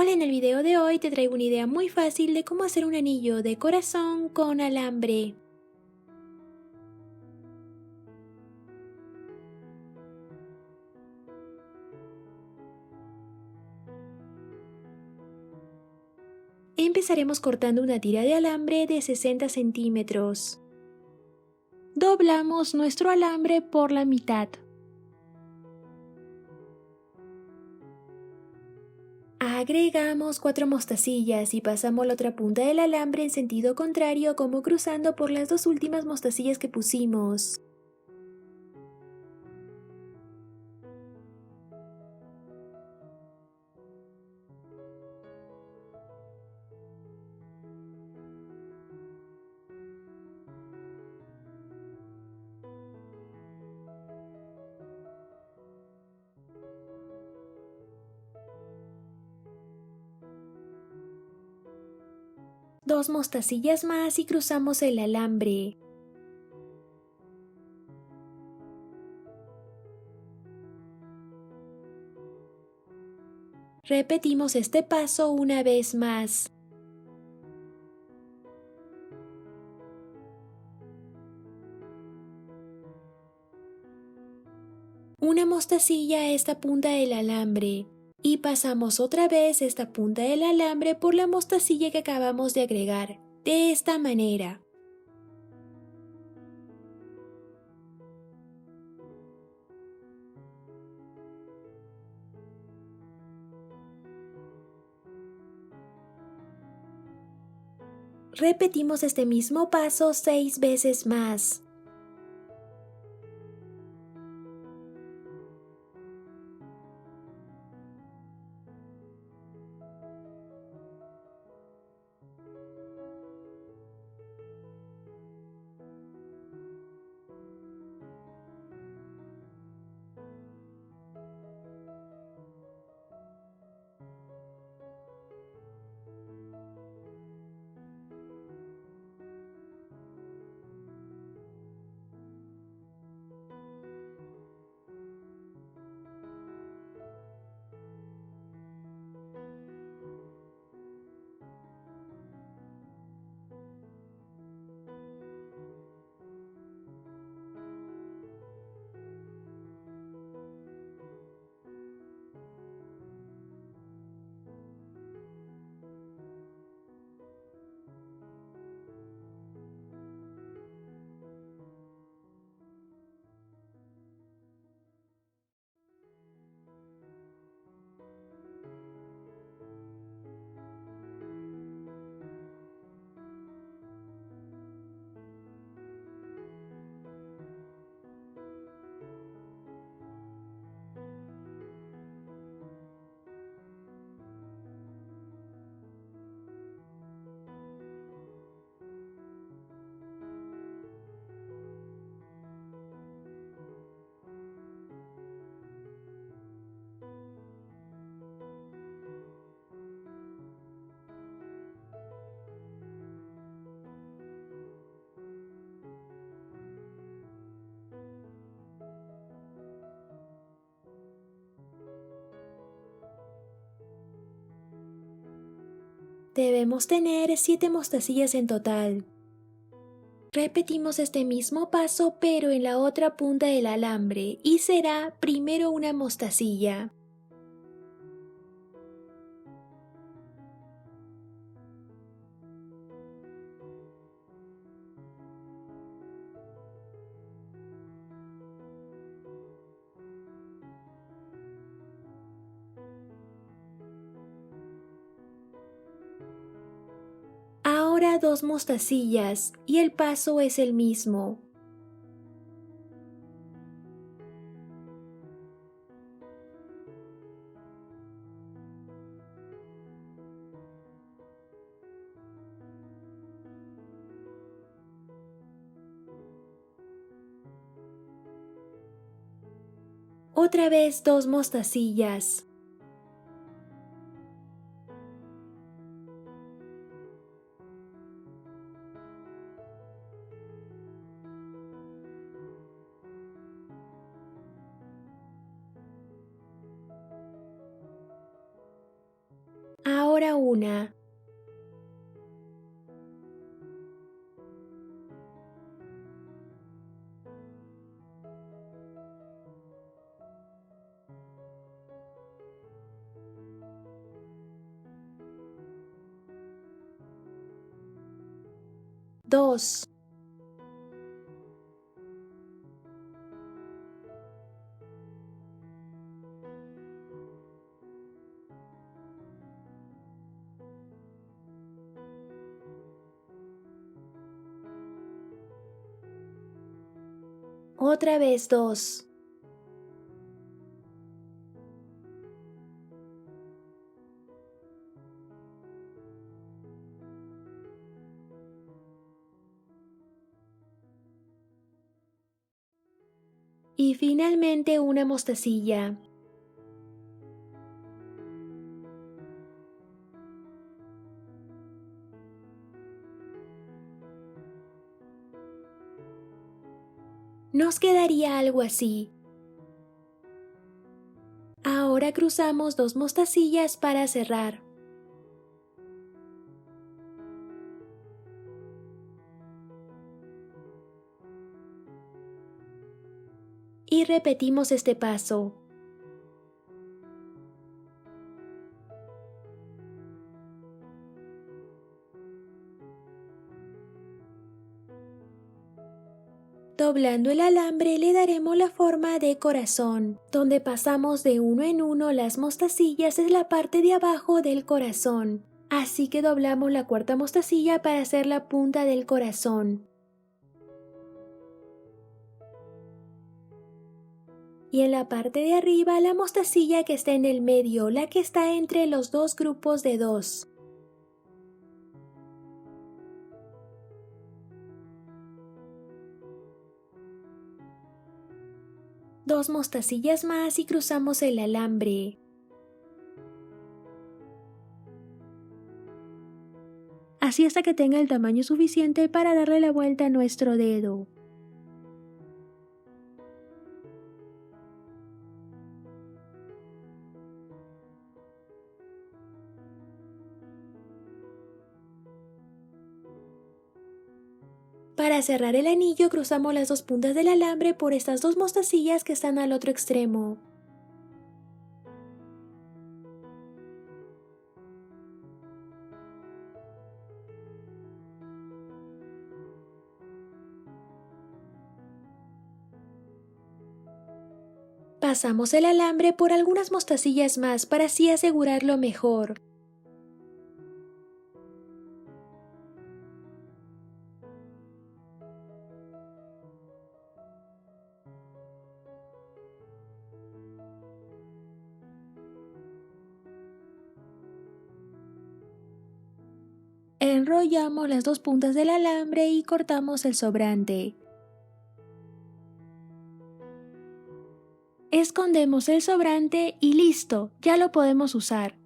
Hola, en el video de hoy te traigo una idea muy fácil de cómo hacer un anillo de corazón con alambre. Empezaremos cortando una tira de alambre de 60 centímetros. Doblamos nuestro alambre por la mitad. Agregamos 4 mostacillas y pasamos la otra punta del alambre en sentido contrario, como cruzando por las dos últimas mostacillas que pusimos. Dos mostacillas más y cruzamos el alambre. Repetimos este paso una vez más. Una mostacilla a esta punta del alambre y pasamos otra vez esta punta del alambre por la mostacilla que acabamos de agregar, de esta manera. Repetimos este mismo paso 6 veces más. Debemos tener 7 mostacillas en total. Repetimos este mismo paso pero en la otra punta del alambre y será primero una mostacilla. Ahora 2 mostacillas y el paso es el mismo. Otra vez 2 mostacillas. ahora una. Dos. Otra vez dos. Y finalmente una mostacilla. Nos quedaría algo así. Ahora cruzamos dos mostacillas para cerrar. Y repetimos este paso. Doblando el alambre le daremos la forma de corazón. Donde pasamos de uno en uno las mostacillas es la parte de abajo del corazón. Así que doblamos la cuarta mostacilla para hacer la punta del corazón. Y en la parte de arriba la mostacilla que está en el medio, la que está entre los dos grupos de dos. Dos mostacillas más y cruzamos el alambre. Así hasta que tenga el tamaño suficiente para darle la vuelta a nuestro dedo. Para cerrar el anillo cruzamos las dos puntas del alambre por estas dos mostacillas que están al otro extremo. Pasamos el alambre por algunas mostacillas más para así asegurarlo mejor. Enrollamos las dos puntas del alambre y cortamos el sobrante. Escondemos el sobrante y listo, ya lo podemos usar.